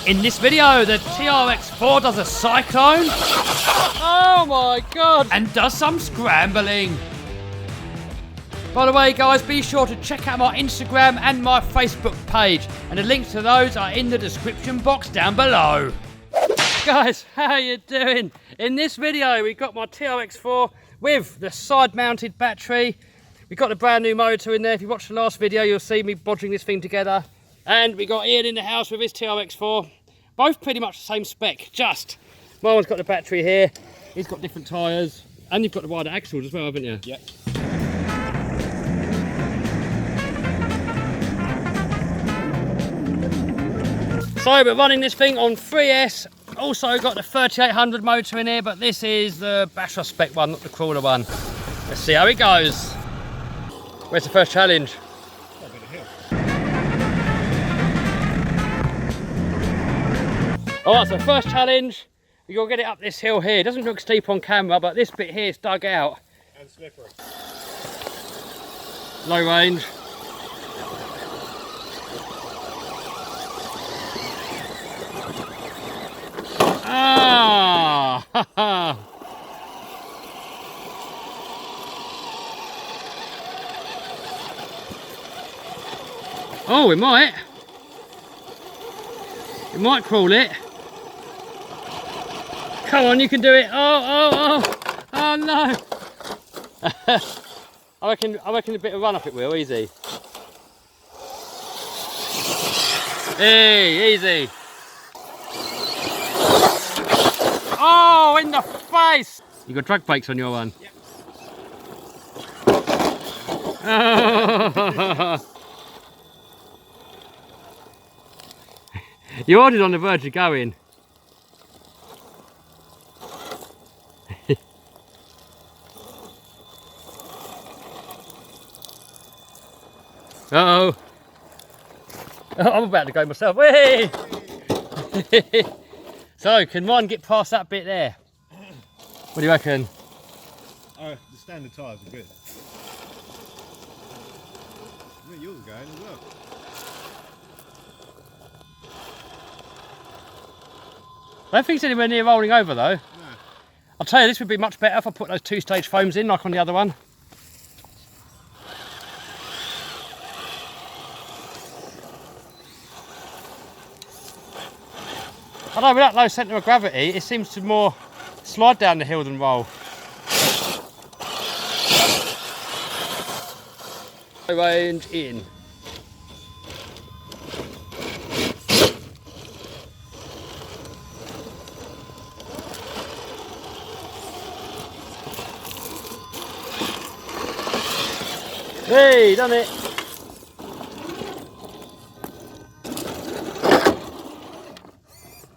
In this video, the TRX-4 does a cyclone. Oh my God. And does some scrambling. By the way, guys, be sure to check out my Instagram and my Facebook page. And the links to those are in the description box down below. Guys, how you doing? In this video, we've got my TRX-4 with the side-mounted battery. We've got the brand new motor in there. If you watched the last video, you'll see me bodging this thing together. And we got Ian in the house with his TRX-4. Both pretty much the same spec, just my one's got the battery here, he's got different tyres, and you've got the wider axles as well, haven't you? Yep. So we're running this thing on 3S. Also got the 3800 motor in here, but this is the Basher spec one, not the crawler one. Let's see how it goes. Where's the first challenge? Alright, so first challenge, you got to get it up this hill here. It doesn't look steep on camera, but this bit here is dug out. And slippery. Low range. Ah! Oh, it might. It might crawl it. Come on, you can do it. Oh no. I reckon a bit of run up it will, easy. Hey, easy. Oh, in the face. You got drag brakes on your one? Yep. Oh. Yours is on the verge of going. Uh-oh. Oh, I'm about to go myself. Whee! So, can one get past that bit there? What do you reckon? Oh, the standard tyres are good. Where yours are going as well. I don't think it's anywhere near rolling over though. No. I'll tell you, this would be much better if I put those two-stage foams in like on the other one. I know, with that low centre of gravity, it seems to more slide down the hill than roll. Range in. Hey, done it.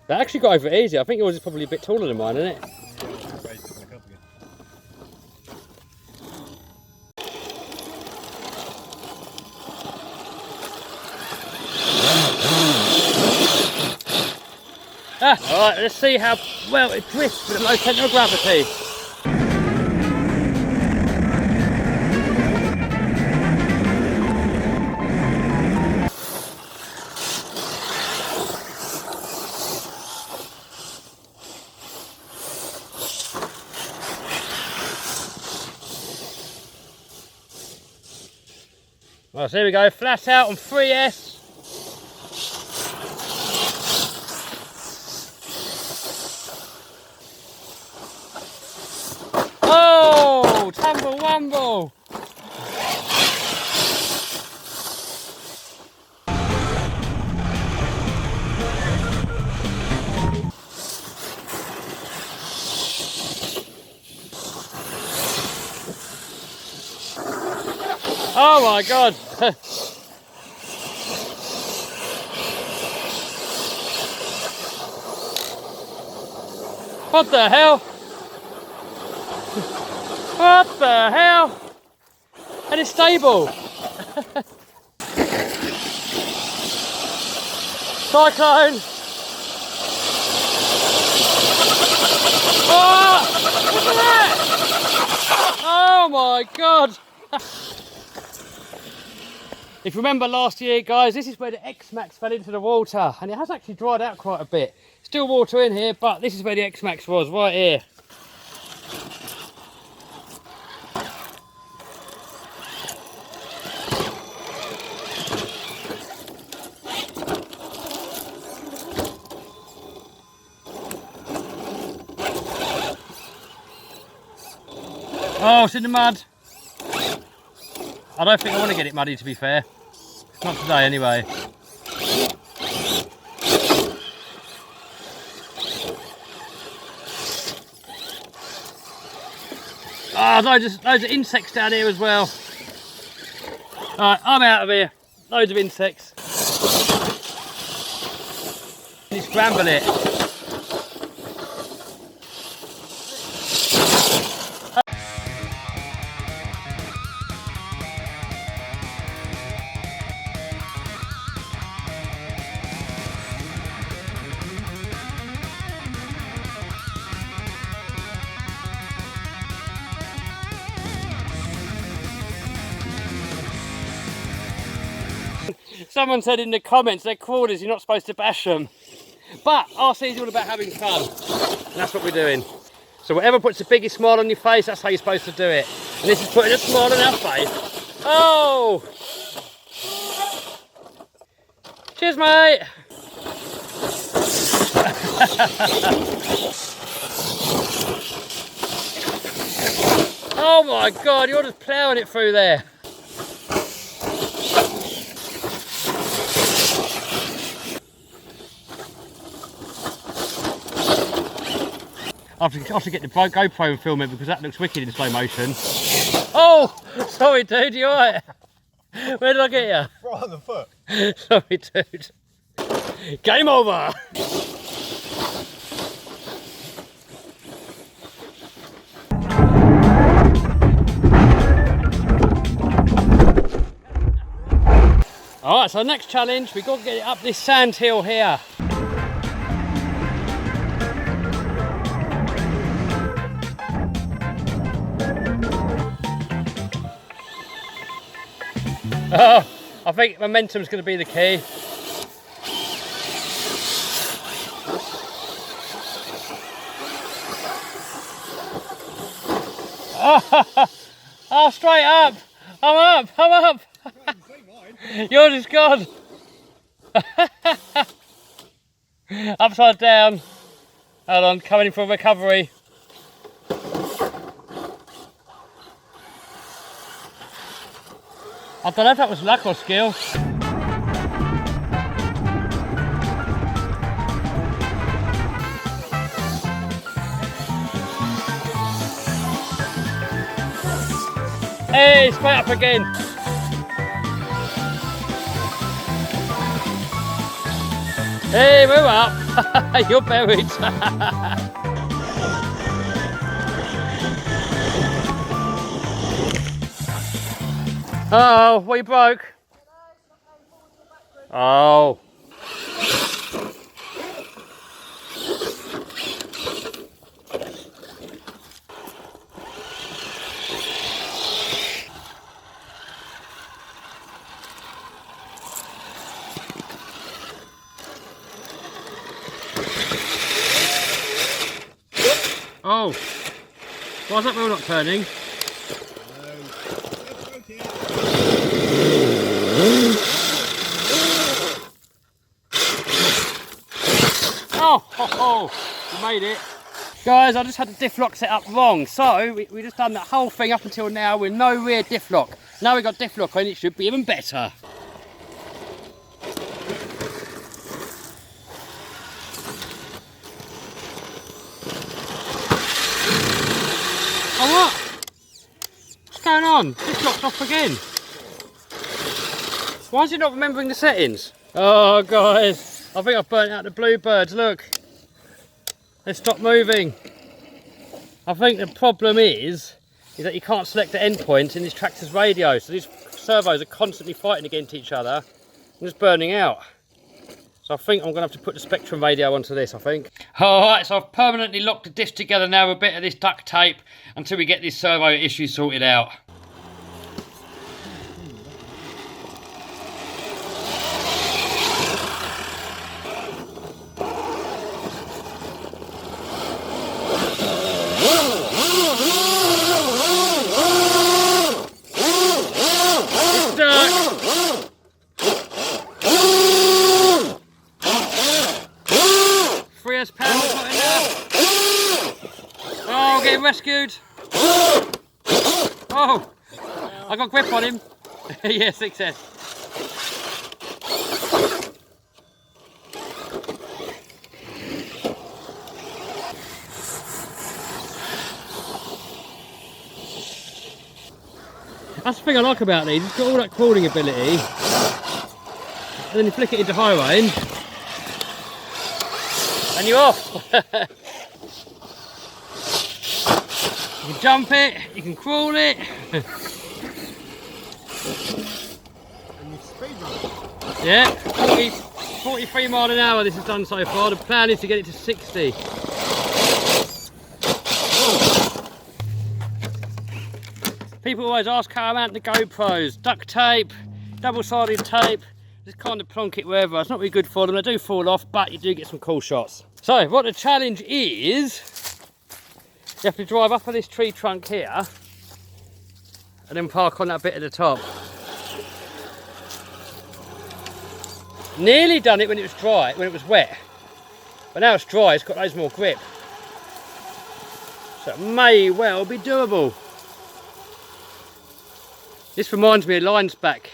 That actually got over it easy. I think yours is probably a bit taller than mine, isn't it? Alright, let's see how well it drifts with a low centre of gravity. Well, so here we go, flat out on 3S. Oh, tumble wumble. Oh my God. What the hell? What the hell? And it's stable. Cyclone. Oh, look at that. Oh my God. If you remember last year, guys, this is where the X-Max fell into the water, and it has actually dried out quite a bit. Still water in here, but this is where the X-Max was, right here. Oh, it's in the mud. I don't think I want to get it muddy, to be fair. Not today, anyway. Ah, loads of insects down here as well. Alright, I'm out of here. Loads of insects. You scramble it. Someone said in the comments they're crawlers, you're not supposed to bash them. But RC is all about having fun. And that's what we're doing. So whatever puts the biggest smile on your face, that's how you're supposed to do it. And this is putting a smile on our face. Oh! Cheers, mate! Oh my God, you're just ploughing it through there. I have to get the GoPro and film it because that looks wicked in slow motion. Oh! Sorry, dude, you alright? Where did I get you? Right on the foot. Sorry, dude. Game over! Alright, so next challenge, we've got to get it up this sand hill here. Oh, I think momentum's going to be the key. Oh, straight up. I'm up. Yours is gone. Upside down. Hold on, coming in for a recovery. I don't know if that was luck or skill. Hey, straight up again. Hey, we're up. You're buried. Oh, what you broke? Oh. Oh. Why is that wheel not turning? Oh, you made it. Guys, I just had the diff lock set up wrong. So, we just done that whole thing up until now with no rear diff lock. Now we've got diff lock on, it should be even better. Oh, what? What's going on? Diff lock's off again. Why is it not remembering the settings? Oh, guys. I think I've burnt out the bluebirds, look. They stopped moving. I think the problem is that you can't select the endpoint in this Traxxas radio, so these servos are constantly fighting against each other and just burning out. So I think I'm going to have to put the Spectrum radio onto this, I think. Alright, so I've permanently locked the disc together now with a bit of this duct tape until we get this servo issue sorted out. 3S panel's not in there. Oh, getting rescued. Oh, I got grip on him. Yeah, 6S. That's the thing I like about these, it's got all that crawling ability, and then you flick it into high range, and you're off. You can jump it, you can crawl it. And you speed run. Yeah, 43 mile an hour this has done so far. The plan is to get it to 60. People always ask how I'm at the GoPros. Duct tape, double-sided tape, just kind of plonk it wherever. It's not really good for them. They do fall off, but you do get some cool shots. So what the challenge is, you have to drive up on this tree trunk here and then park on that bit at the top. Nearly done it when it was dry, when it was wet. But now it's dry, it's got loads more grip. So it may well be doable. This reminds me of lines back.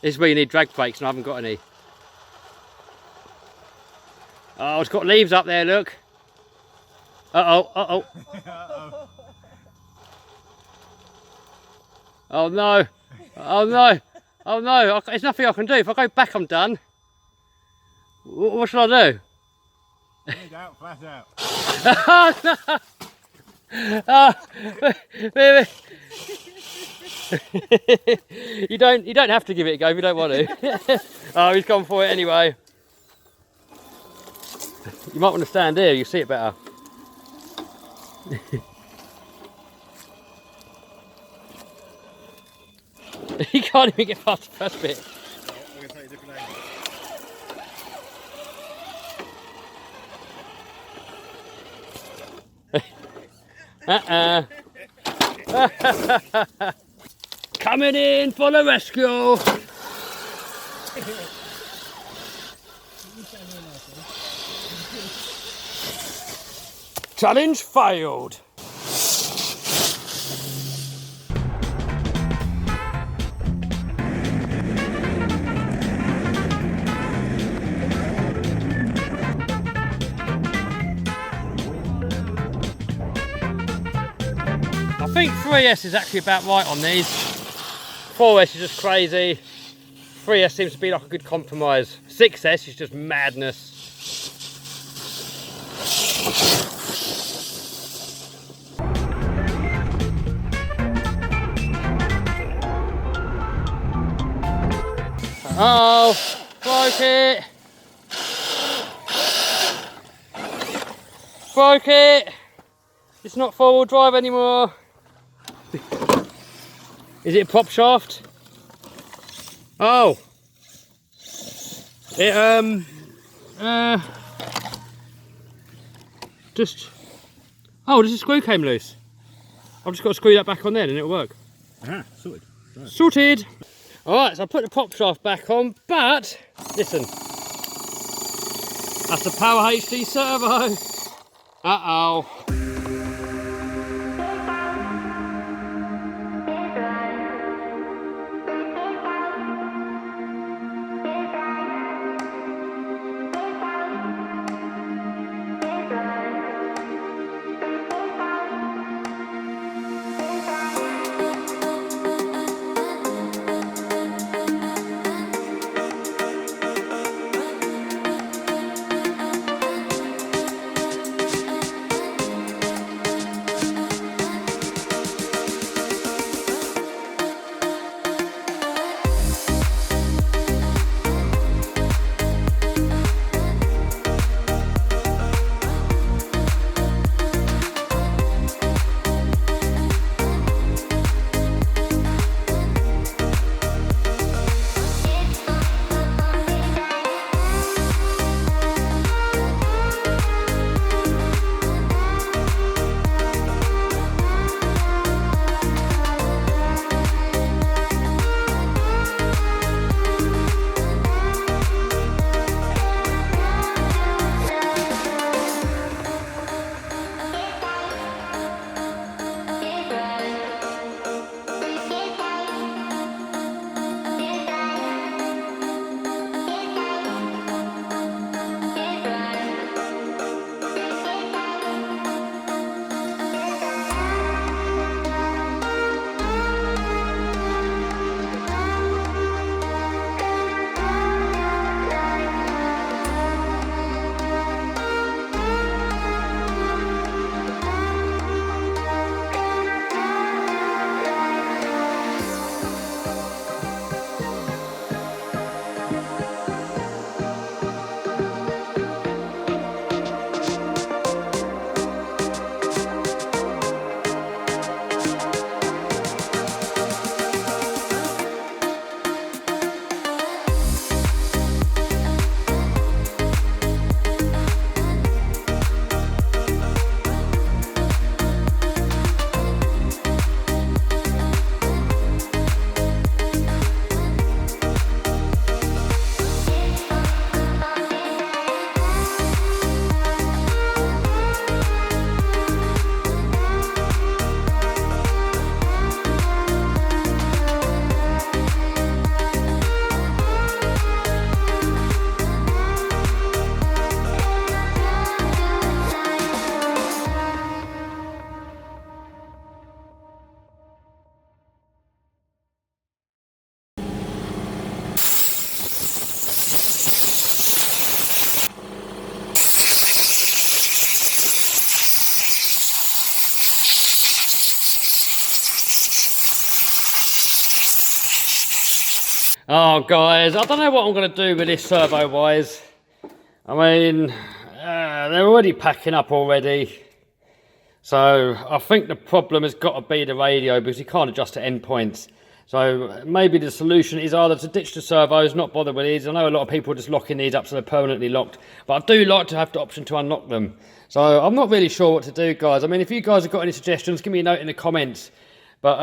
This is where you need drag brakes and I haven't got any. Oh, it's got leaves up there, look. Uh-oh, uh-oh. Oh no, oh no, oh no, there's nothing I can do. If I go back I'm done. What should I do? Head out, flat out. Oh, no. You don't have to give it a go if you don't want to. Oh, he's gone for it anyway. You might want to stand here, you see it better. He can't even get past the first bit. I'm going to take a different angle. Coming in for the rescue. Challenge failed. I think 3S is actually about right on these. 4S is just crazy. 3S seems to be like a good compromise. 6S is just madness. Uh oh, broke it. Broke it. It's not four-wheel drive anymore. Is it a prop shaft? Oh. It just a screw came loose. I've just got to screw that back on there and it'll work. Sorted. Right. Sorted. Alright, so I put the prop shaft back on, but listen. That's the Power HD servo. Uh-oh. Oh, guys, I don't know what I'm going to do with this servo-wise. I mean, they're already packing up already. So I think the problem has got to be the radio because you can't adjust the endpoints. So maybe the solution is either to ditch the servos, not bother with these. I know a lot of people are just locking these up so they're permanently locked. But I do like to have the option to unlock them. So I'm not really sure what to do, guys. I mean, if you guys have got any suggestions, give me a note in the comments. But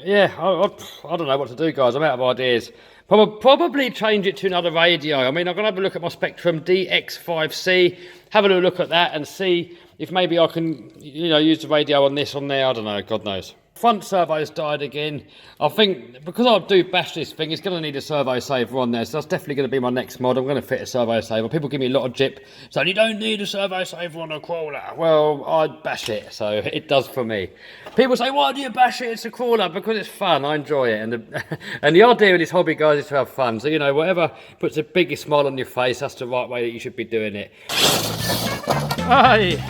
yeah, I don't know what to do, guys. I'm out of ideas. Probably change it to another radio. I mean, I'm going to have a look at my Spectrum DX5C, have a little look at that and see if maybe I can, you know, use the radio on this, on there. I don't know, God knows. Front servo's died again. I think because I do bash this thing, it's going to need a servo saver on there. So that's definitely going to be my next mod. I'm going to fit a servo saver. People give me a lot of jip, so you don't need a servo saver on a crawler. Well, I'd bash it, so it does for me. People say, why do you bash it? It's a crawler. Because it's fun. I enjoy it. And the idea of this hobby, guys, is to have fun. So, you know, whatever puts the biggest smile on your face, that's the right way that you should be doing it. Hey!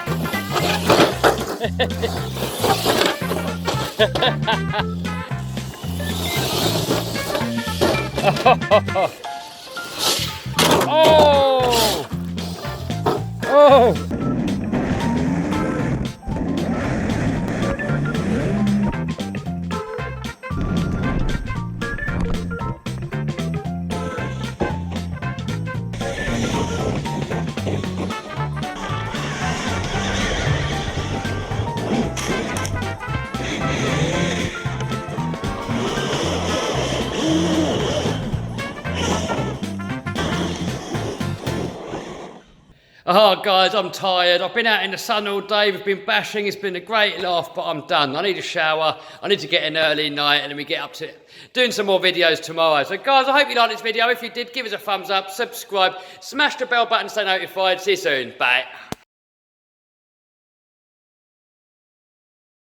Oh! Oh! Oh, guys, I'm tired. I've been out in the sun all day. We've been bashing. It's been a great laugh, but I'm done. I need a shower. I need to get an early night, and then we get up to doing some more videos tomorrow. So, guys, I hope you liked this video. If you did, give us a thumbs up, subscribe, smash the bell button to stay notified. See you soon. Bye.